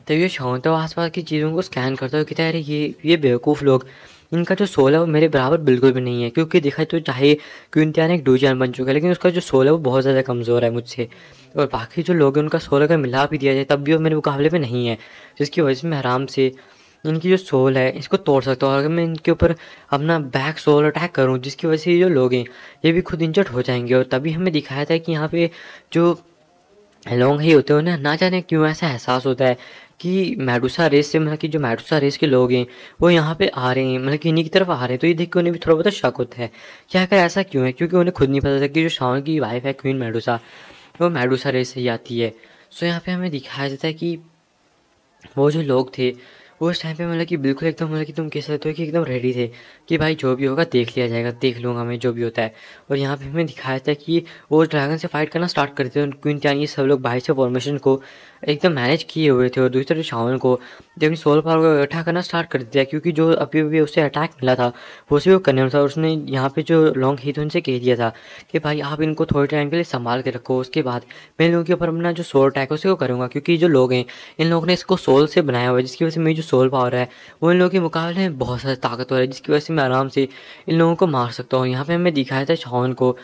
तब ये शांत आसपास की चीज़ों को स्कैन करता है, कहता है अरे ये बेवकूफ़ लोग, इनका जो सोल है वो मेरे बराबर बिल्कुल भी नहीं है। क्योंकि देखा तो चाहे क्विंटियान एक डूजान बन चुका है, लेकिन उसका जो सोल है वो बहुत ज़्यादा कमज़ोर है मुझसे। और बाकी जो लोग हैं उनका सोल अगर मिला भी दिया जाए तब भी वो मेरे मुकाबले में नहीं है, जिसकी वजह से मैं आराम से इनकी जो सोल है इसको तोड़ सकता हूँ। अगर मैं इनके ऊपर अपना बैक सोल अटैक करूँ, जिसकी वजह से ये जो लोग हैं ये भी खुद इंजर्ड हो जाएंगे। और तभी हमें दिखाया था कि यहाँ पे जो लॉन्ग ही होते हैं उन्हें ना जाने क्यों ऐसा एहसास होता है कि मेडुसा रेस से, मतलब कि जो मेडुसा रेस के लोग हैं वो यहाँ पे आ रहे हैं, मतलब कि इन्हीं की तरफ आ रहे हैं। तो ये देख के उन्हें भी थोड़ा बहुत शक होता है कि आखिर ऐसा क्यों है, क्योंकि उन्हें खुद नहीं पता था कि जो शाओन की वाइफ है क्वीन मेडुसा, वो मेडुसा रेस से ही आती है। सो यहाँ पे हमें दिखाया जाता है कि वो जो लोग थे वो उस टाइम पे मतलब कि बिल्कुल एकदम मतलब कि तुम कह सकते हो कि एकदम रेडी थे कि भाई जो भी होगा देख लिया जाएगा, देख लूँगा मैं जो भी होता है। और यहाँ पे हमें दिखाया था कि वो ड्रैगन से फाइट करना स्टार्ट करते थे। क्विंटियान ये सब लोग बाहर से फॉर्मेशन को एकदम मैनेज किए हुए थे, और दूसरी तरफ शाओन को जब अपनी सोल पावर को इकट्ठा करना स्टार्ट कर दिया, क्योंकि जो अभी अभी उसे अटैक मिला था वो उसे वो करने था। और उसने यहाँ पे जो लॉन्ग ही थे उनसे कह दिया था कि भाई आप इनको थोड़े टाइम के लिए संभाल के रखो, उसके बाद मैं इन लोगों के ऊपर अपना जो सोल अटैक है उसे वो करूँगा। क्योंकि जो लोग हैं इन लोगों ने इसको सोल से बनाया हुआ है, जिसकी वजह से मेरी जो सोल पावर है वो इन लोगों के मुकाबले में बहुत ज़्यादा ताकतवर है, जिसकी वजह से मैं आराम से इन लोगों को मार सकता हूँ। यहाँ पे हमें दिखाया था शाओन को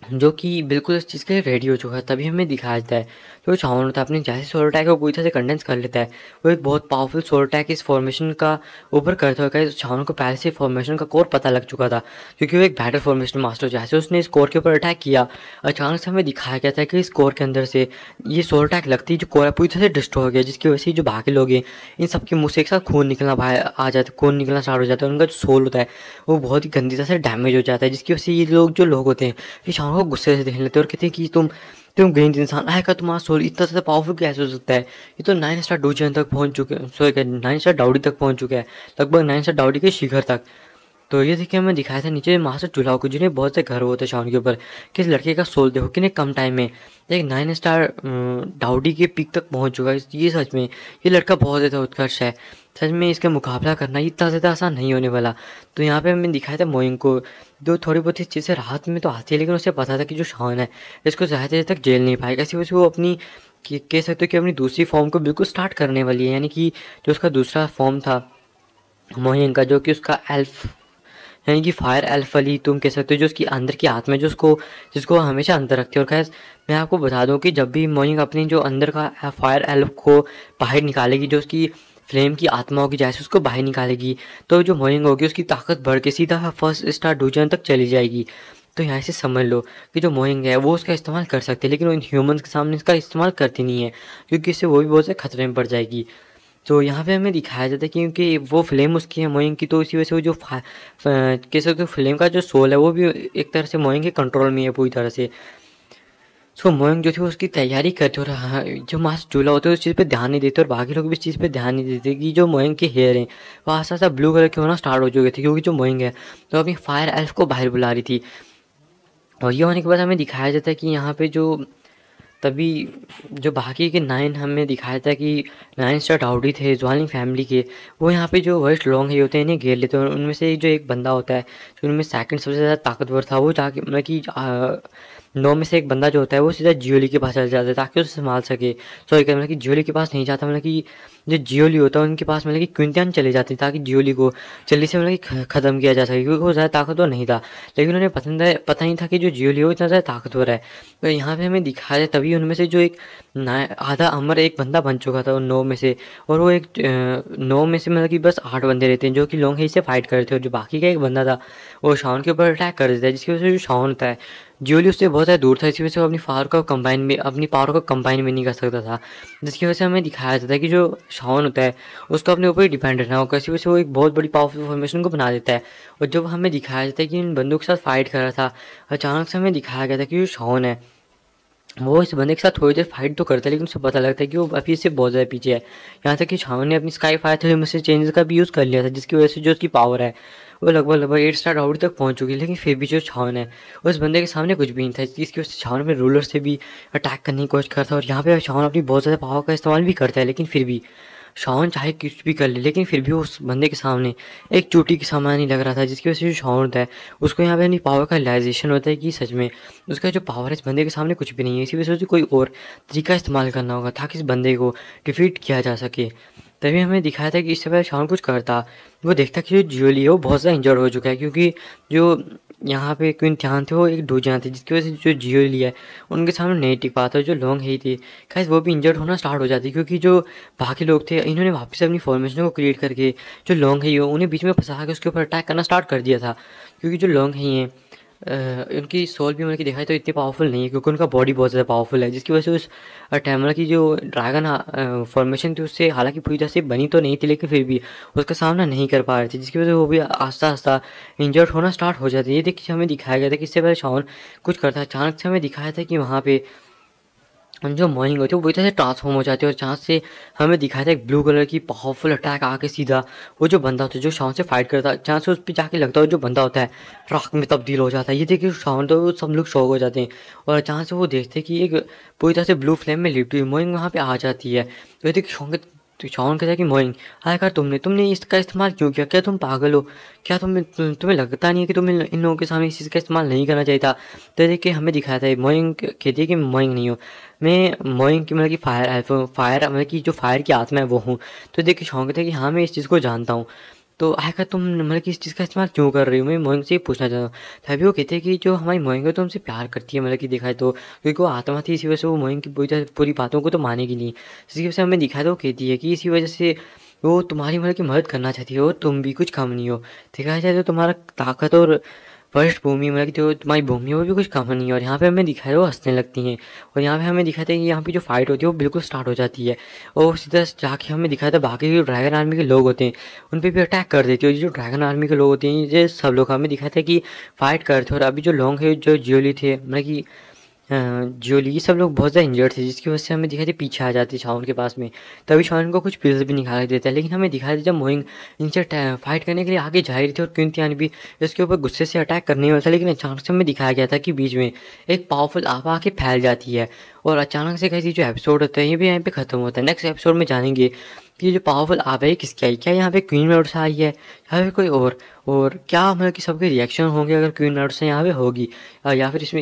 जो कि बिल्कुल इस चीज़ के लिए रेडी हो चुका है। तभी हमें दिखाया जाता है जो शाओन होता है अपने जैसे सोल अटैक को पूरी तरह से कंडेंस कर लेता है, वो एक बहुत पावरफुल सोल अटैक इस फॉर्मेशन का ऊपर करता है। शाओन को पहले से फॉर्मेशन का कोर पता लग चुका था, क्योंकि वो एक बैटल फॉर्मेशन मास्टर, जैसे उसने इस कोर के ऊपर अटैक किया अचानक से हमें दिखाया गया था कि इस कोर के अंदर से ये सोल अटैक लगती है, जो कोर है पूरी तरह से डिस्ट्रॉय हो गया, जिसकी वजह से जो बाकी लोग हैं इन सबके मुँह से एक साथ खून निकलना बाहर आ जाता है, खून निकलना स्टार्ट हो जाता है। उनका जो सोल होता है वो बहुत ही गंदी तरह से डैमेज हो जाता है, जिसकी वजह से ये लोग जो लोग होते हैं ये शाओन को गुस्से से देखने लेते हैं और कहते हैं कि तुम ग्रेट इंसान आएगा, तुम्हारा सोल इतना ज़्यादा पावरफुल कैसे हो सकता है, ये तो 9 स्टार डोजन तक पहुंच चुके हैं, सॉरी 9 स्टार डाउडी तक पहुंच चुका है, लगभग 9 स्टार डाउडी के शिखर तक। तो ये देखिए हमें दिखाया था नीचे मास्टर चूल्हा को, जिन्हें बहुत से घर होते हैं शान के ऊपर, किस लड़के का सोल देखो कितने कम टाइम में एक 9 स्टार डाउडी के पीक तक पहुंच चुका है। ये सच में ये लड़का बहुत ज़्यादा उत्कर्ष है, सच में इसका मुकाबला करना इतना ज़्यादा आसान नहीं होने वाला। तो यहाँ पे हमें दिखाया था मोइंग को, जो थोड़ी बहुत इस चीज़ से राहत में तो आती है, लेकिन उसे पता था कि जो शान है इसको ज़्यादा देर तक जेल नहीं पाएगा। इसी वजह से वो अपनी कह सकते हो कि अपनी दूसरी फॉर्म को बिल्कुल स्टार्ट करने वाली है, यानी कि जो उसका दूसरा फॉर्म था मोइंग का, जो कि उसका एल्फ यानी कि फायर एल्फ वाली तुम कह सकते हो, जो उसकी अंदर की आत्मा है जो उसको जिसको हमेशा अंदर रखती है। और खैर मैं आपको बता दूं कि जब भी मोइंग अपनी जो अंदर का फायर एल्फ को बाहर निकालेगी, जो उसकी फ्लेम की आत्मा होगी जैसे उसको बाहर निकालेगी, तो जो मोइंग होगी उसकी ताकत बढ़ के सीधा फर्स्ट स्टार डोजन तक चली जाएगी। तो यहाँ से समझ लो कि जो मोइंग है वो उसका इस्तेमाल कर सकते हैं, लेकिन वो इन ह्यूमंस के सामने इसका इस्तेमाल करती नहीं है, क्योंकि इससे वो भी बहुत से खतरे में पड़ जाएगी। तो यहाँ पे हमें दिखाया जाता है क्योंकि वो फ्लेम उसकी है मोइंग की, तो इसी वजह से वो जो कह सकते हो फ्लेम का जो सोल है वो भी एक तरह से मोइंग के कंट्रोल में है पूरी तरह से। सो मोइंग जो थी उसकी तैयारी करते, और जो मास्टर चूल्हा होते हैं उस चीज़ पे ध्यान नहीं देते, और बाकी लोग भी इस चीज़ पे ध्यान नहीं देते कि जो मोइंग के हेयर हैं वो आस्ता आस्ता ब्लू कलर के होना स्टार्ट हो चुके थे, क्योंकि जो मोइंग है तो अपनी फायर एल्फ को बाहर बुला रही थी। और ये होने के बाद हमें दिखाया जाता है कि यहाँ पे जो तभी जो बाकी के 9 हमें दिखाया था कि 9 स्टार डाउडी थे ज्वालिंग फैमिली के, वो यहाँ पे जो वर्स्ट लॉन्ग ही होते हैं इन्हें घेर लेते हैं। और उनमें से जो एक बंदा होता है जो उनमें सेकंड सबसे ज़्यादा ताकतवर था, वो जाके मतलब कि 9 में से एक बंदा जो होता है वो सीधा जियोली के पास चला जाता है ताकि उसे संभाल सके। सॉरी मतलब कि जियोली के पास नहीं जाता, मतलब कि जो जियोली होता है उनके पास मतलब कि क्विंटियन चले जाते हैं ताकि जियोली को जल्दी से मतलब कि ख़त्म किया जा सके, क्योंकि वो ज़्यादा ताकतवर नहीं था। लेकिन उन्हें पता नहीं था कि जो जियोली है वो इतना ज़्यादा ताकतवर है। तो यहाँ पे हमें दिखाया है तभी उनमें से जो एक आधा अमर एक बंदा बन चुका था उन 9 में से, और वो एक 9 में से मतलब कि बस 8 बंदे रहते हैं जो कि लोंग ही से फाइट करते हैं, और जो बाकी का एक बंदा था वो शाओन के ऊपर अटैक कर देता है, जिसकी वजह से जो शाओन होता है जियोली उससे बहुत ज़्यादा दूर था, इसी वजह से वो अपनी पावर को कंबाइन भी नहीं कर सकता था, जिसकी वजह से हमें दिखाया जाता है कि जो शाओन होता है उसको अपने ऊपर ही डिपेंड रहना होगा, इसी वजह से वो एक बहुत बड़ी पावरफुल फॉर्मेशन को बना देता है। और जब हमें दिखाया जाता है कि इन बंदों के साथ फाइट कर रहा था, अचानक से हमें दिखाया गया था कि जो शाओन है वो इस बंदे के साथ थोड़ी देर फाइट तो करता है, लेकिन उसे पता लगता है कि वो अभी इससे बहुत ज़्यादा पीछे है। यहाँ तक कि शाओन ने अपनी स्काई फायर थर्मोस्टेट चेंजेस का भी यूज़ कर लिया था, जिसकी वजह से जो उसकी पावर है वो लगभग 8 स्टार आउट तक पहुंच चुकी है। लेकिन फिर भी जो शाओन है उस बंदे के सामने कुछ भी नहीं था, जिसकी वजह से शाओन अपने रूलर से भी अटैक करने की कोशिश करता है। और यहाँ पे शाओन अपनी बहुत ज़्यादा पावर का इस्तेमाल भी करता है, लेकिन फिर भी शाओन चाहे कुछ भी कर ले, लेकिन फिर भी उस बंदे के सामने एक चोटी के समान ही लग रहा था, जिसकी वजह से जो शाओन होता है उसको यहाँ पे अपनी पावर का रियलाइजेशन होता है कि सच में उसका जो पावर है इस बंदे के सामने कुछ भी नहीं है। इसी वजह से उसे कोई और तरीका इस्तेमाल करना होगा ताकि इस बंदे को डिफीट किया जा सके। तभी हमें दिखाया था कि इससे पहले शाओन कुछ करता, वो देखता कि जो जियोली है वो बहुत ज़्यादा इंजर्ड हो चुका है, क्योंकि जो यहाँ पे क्वीन ध्यान थे वो एक डोजियान थे, जिसकी वजह से जो जियोली है उनके सामने नहीं टिक पाता। जो लोंग ही थी खैर वो भी इंजर्ड होना स्टार्ट हो जाती, क्योंकि जो बाकी लोग थे इन्होंने वापस अपनी फॉर्मेशन को क्रिएट करके जो लोंग है उन्हें बीच में फंसा के उसके ऊपर अटैक करना स्टार्ट कर दिया था। क्योंकि जो लोंग हैं उनकी सोल भी मतलब कि देखा है तो इतनी पावरफुल नहीं है, क्योंकि उनका बॉडी बहुत ज़्यादा पावरफुल है, जिसकी वजह से उस टैमला की जो ड्रैगन फॉर्मेशन थी उससे हालांकि पूरी तरह से बनी तो नहीं थी, लेकिन फिर भी उसका सामना नहीं कर पा रहे थे, जिसकी वजह से वो भी आस्ता आस्ता इंजर्ड होना स्टार्ट हो जाती है। ये देखिए हमें दिखाया गया था कि इससे पहले शाओन कुछ करता है, अचानक से हमें दिखाया था कि वहाँ पे जो मॉर्निंग होती है वो पूरी तरह से ट्रांसफॉर्म हो जाती है, और जहाँ से हमें दिखाया था एक ब्लू कलर की पावरफुल अटैक आके सीधा वो जो बंदा होता है जो शाओन से फाइट करता है, जहाँ से उस पर जाके लगता है जो बंदा होता है राख में तब्दील हो जाता है। ये देखिए शाओन तो सब लोग शॉक हो जाते हैं, और जहाँ से वो देखते हैं कि एक पूरी तरह से ब्लू फ्लेम में लिपटी हुई मॉर्निंग वहाँ पे आ जाती है। तो ये देखिए शाओन कहता है कि मोइंग आखिर तुमने इसका इस्तेमाल क्यों किया, क्या तुम पागल हो, क्या तुम्हें लगता नहीं है कि तुम्हें इन लोगों के सामने इस चीज़ का इस्तेमाल नहीं करना चाहिए था। तो देखिए हमें दिखाया था मोइंग कहती है कि मोइंग नहीं हो, मैं मोइंग की मतलब कि फायर मतलब कि जो फायर की आत्मा है वो हूँ। तो देखिए शाओन कहता है कि हाँ मैं इस चीज़ को जानता हूँ, तो आखिर तुम मतलब कि इस चीज़ का इस्तेमाल क्यों कर रही हो, मैं मोइंग से ही पूछना चाहता हूँ। तभी वो कहते हैं कि जो हमारी मोइंग है तो हमसे प्यार करती है, मतलब कि देखा है तो क्योंकि वो आत्मा थी इसी वजह से वो मोइंग की पूरी बातों को तो मानेगी नहीं, जिसकी वजह से हमें दिखाया तो वो कहती है कि इसी वजह से वो तुम्हारी मतलब की मदद करना चाहती है, और तुम भी कुछ कम नहीं हो। देखा जाए तो तुम्हारा ताकत और पृष्ठभूमि मतलब कि जो तुम्हारी भूमि है वो भी कुछ कम नहीं है। और यहाँ पे हमें दिखाया वो हंसने लगती हैं, और यहाँ पे हमें दिखाते हैं कि यहाँ पे जो फाइट होती है वो बिल्कुल स्टार्ट हो जाती है, और सीधा जाके हमें दिखाया था बाकी जो ड्रैगन आर्मी के लोग होते हैं उन पे भी अटैक कर देती है। और जो ड्रैगन आर्मी के लोग होते हैं ये सब लोग हमें दिखाया था कि फाइट करते हैं, और अभी जो लोग है जो जियोली थे मतलब कि जियोली ये सब लोग बहुत ज़्यादा इंजर्ड थे, जिसकी वजह से हमें दिखाई दी पीछे आ जाती शाओन के पास में। तभी शाओन को कुछ पिल्स भी निकाल देता है, लेकिन हमें दिखाई दी जब मोइंग इनसे फाइट करने के लिए आगे जा रही थी और क्विंटियान भी इसके ऊपर गुस्से से अटैक करने वाला था, लेकिन अचानक से हमें दिखाया गया था कि बीच में एक पावरफुल आवा आके फैल जाती है, और अचानक से कैसी जो एपिसोड होता है ये भी यहाँ पे ख़त्म होता है। नेक्स्ट एपिसोड में जानेंगे कि जो पावरफुल आवा है किसकी आई, क्या यहाँ पे क्वीन मेड से आई है या फिर कोई और क्या मतलब कि सबके रिएक्शन होंगे अगर क्वीन मेड से यहाँ पे होगी, या फिर इसमें